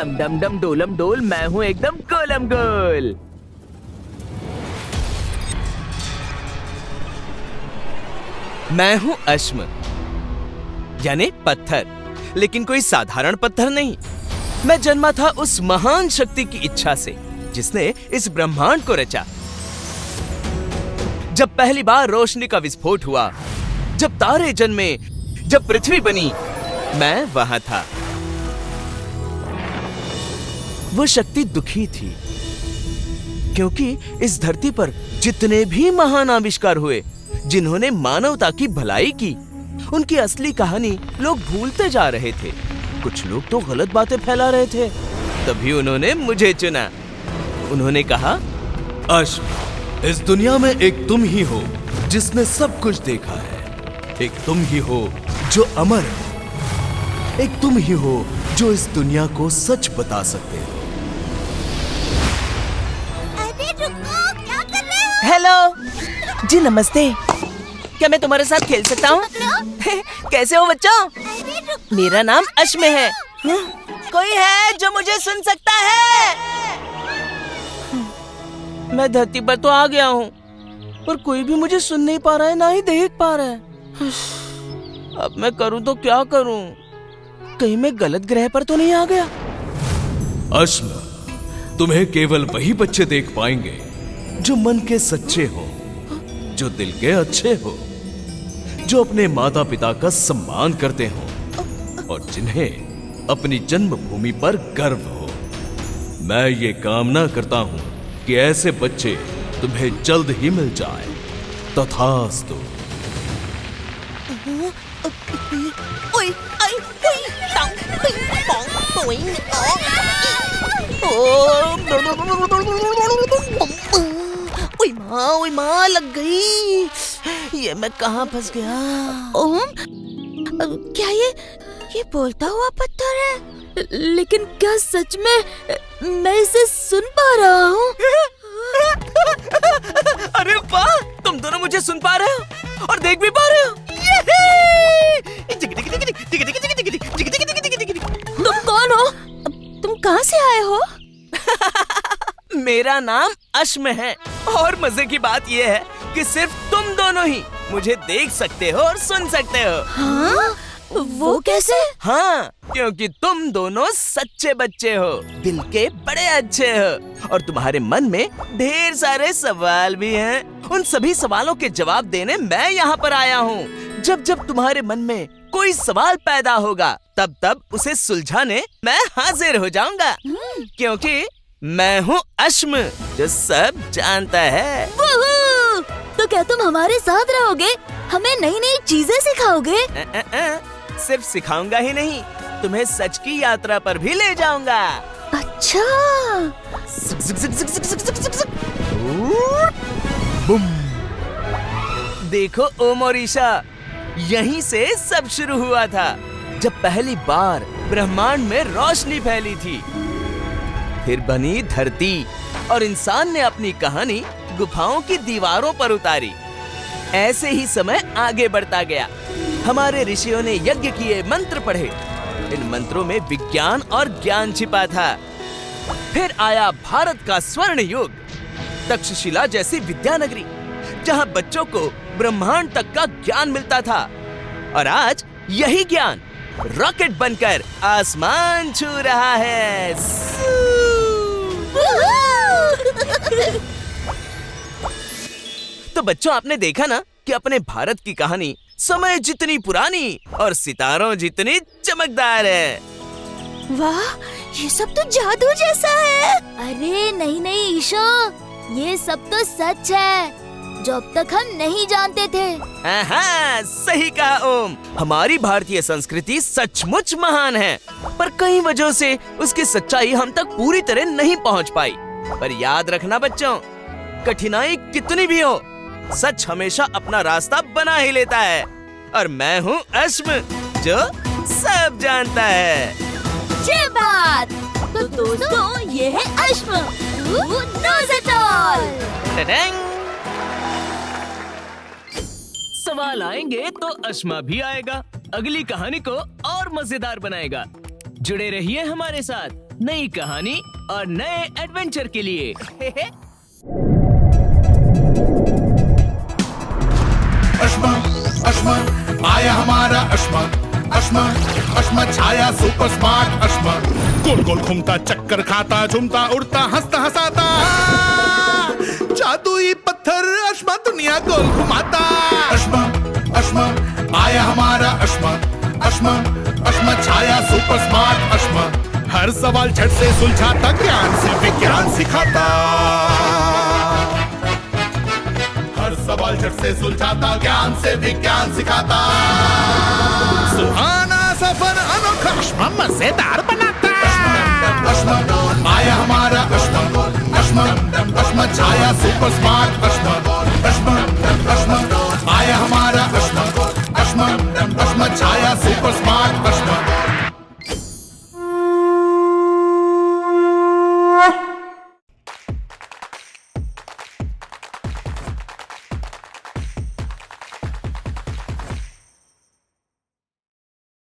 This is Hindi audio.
डम डम डम डोलम डोल, मैं हूँ एकदम गोलम गोल। मैं हूँ अश्म, यानी पत्थर, लेकिन कोई साधारण पत्थर नहीं। मैं जन्मा था उस महान शक्ति की इच्छा से जिसने इस ब्रह्मांड को रचा। जब पहली बार रोशनी का विस्फोट हुआ, जब तारे जन्मे, जब पृथ्वी बनी, मैं वहां था। वो शक्ति दुखी थी क्योंकि इस धरती पर जितने भी महान आविष्कार हुए जिन्होंने मानवता की भलाई की, उनकी असली कहानी लोग भूलते जा रहे थे। कुछ लोग तो गलत बातें फैला रहे थे। तभी उन्होंने मुझे चुना। उन्होंने कहा, अश्म, इस दुनिया में एक तुम ही हो जिसने सब कुछ देखा है। एक तुम ही हो जो अमर है। एक तुम ही हो जो इस दुनिया को सच बता सकते हो। अरे रुको, क्या कर रहे हो? हेलो जी, नमस्ते। क्या मैं तुम्हारे साथ खेल सकता हूँ? कैसे हो बच्चों? अरे रुको। मेरा नाम अश्म है। कोई है जो मुझे सुन सकता है? मैं धरती पर तो आ गया हूँ, पर कोई भी मुझे सुन नहीं पा रहा है, ना ही देख पा रहा है। अब मैं करूँ तो क्या करूँ? कहीं मैं गलत ग्रह पर तो नहीं आ गया? अश्म, तुम्हें केवल वही बच्चे देख पाएंगे जो मन के सच्चे हो, जो दिल के अच्छे हो, जो अपने माता पिता का सम्मान करते हो और जिन्हें अपनी जन्मभूमि पर गर्व हो। मैं ये कामना करता हूँ कि ऐसे बच्चे तुम्हें जल्द ही मिल जाए। तथास्तु। ओए, ओए, ओए, टांग, पिंग, पोंग, पोइंग, ओए माँ, लग गई। ये मैं कहाँ फंस गया? ओम, क्या ये बोलता हुआ पत्थर है? लेकिन क्या सच में मैं इसे सुन पा रहा हूँ? अरे वाह, तुम दोनों मुझे सुन पा रहे हो और देख भी पा रहे हो। तुम कौन हो? तुम कहाँ से आए हो? मेरा नाम अश्म है और मजे की बात यह है कि सिर्फ तुम दोनों ही मुझे देख सकते हो और सुन सकते हो। हाँ? वो कैसे? हाँ, क्योंकि तुम दोनों सच्चे बच्चे हो, दिल के बड़े अच्छे हो और तुम्हारे मन में ढेर सारे सवाल भी हैं। उन सभी सवालों के जवाब देने मैं यहाँ पर आया हूँ। जब जब तुम्हारे मन में कोई सवाल पैदा होगा, तब तब उसे सुलझाने मैं हाजिर हो जाऊंगा, क्योंकि मैं हूँ अश्म जो सब जानता है। वूहू! तो क्या तुम हमारे साथ रहोगे? हमें नई नई चीजें सिखाओगे? सिर्फ सिखाऊंगा ही नहीं, तुम्हें सच की यात्रा पर भी ले जाऊंगा। अच्छा। बुम। देखो ओम और ईशा, यहीं से सब शुरू हुआ था, जब पहली बार ब्रह्मांड में रोशनी फैली थी। फिर बनी धरती और इंसान ने अपनी कहानी गुफाओं की दीवारों पर उतारी। ऐसे ही समय आगे बढ़ता गया। हमारे ऋषियों ने यज्ञ किए, मंत्र पढ़े। इन मंत्रों में विज्ञान और ज्ञान छिपा था। फिर आया भारत का स्वर्ण युग, तक्षशिला जैसी विद्यानगरी, जहां बच्चों को ब्रह्मांड तक का ज्ञान मिलता था। और आज यही ज्ञान रॉकेट बनकर आसमान छू रहा है। तो बच्चों, आपने देखा ना कि अपने भारत की कहानी समय जितनी पुरानी और सितारों जितनी चमकदार है। वाह, ये सब तो जादू जैसा है। अरे नहीं नहीं ईशा, ये सब तो सच है जो अब तक हम नहीं जानते थे। हाँ, सही कहा ओम। हमारी भारतीय संस्कृति सचमुच महान है, पर कई वजहों से उसकी सच्चाई हम तक पूरी तरह नहीं पहुंच पाई। पर याद रखना बच्चों, कठिनाई कितनी भी हो, सच हमेशा अपना रास्ता बना ही लेता है। और मैं हूँ अश्म जो सब जानता है। ये बात। तो दोस्तों, ये है अश्म, who knows it all। टडंग। सवाल आएंगे तो अश्मा भी आएगा, अगली कहानी को और मजेदार बनाएगा। जुड़े रहिए हमारे साथ नई कहानी और नए एडवेंचर के लिए। अश्मा अश्मा आया हमारा अश्मा, अश्मा अश्मा छाया सुपर स्मार्ट अश्मा। गोल गोल घूमता, चक्कर खाता, झूमता, उड़ता, हंसता हंसाता, जादुई पत्थर अश्मा दुनिया गोल घुमाता। अश्मा अश्मा आया हमारा अश्मा, अश्मा अश्मा छाया सुपर स्मार्ट अश्मा। हर सवाल झट से सुलझाता, ज्ञान से विज्ञान सिखाता। हर सवाल झट से सुलझाता, ज्ञान से विज्ञान सिखाता। सुहाना सफर अनोखा अश्मा मजेदार बनाता। अश्मा आया हमारा अश्मा, अश्मा अश्मा छाया सुपर स्मार्ट अश्मा।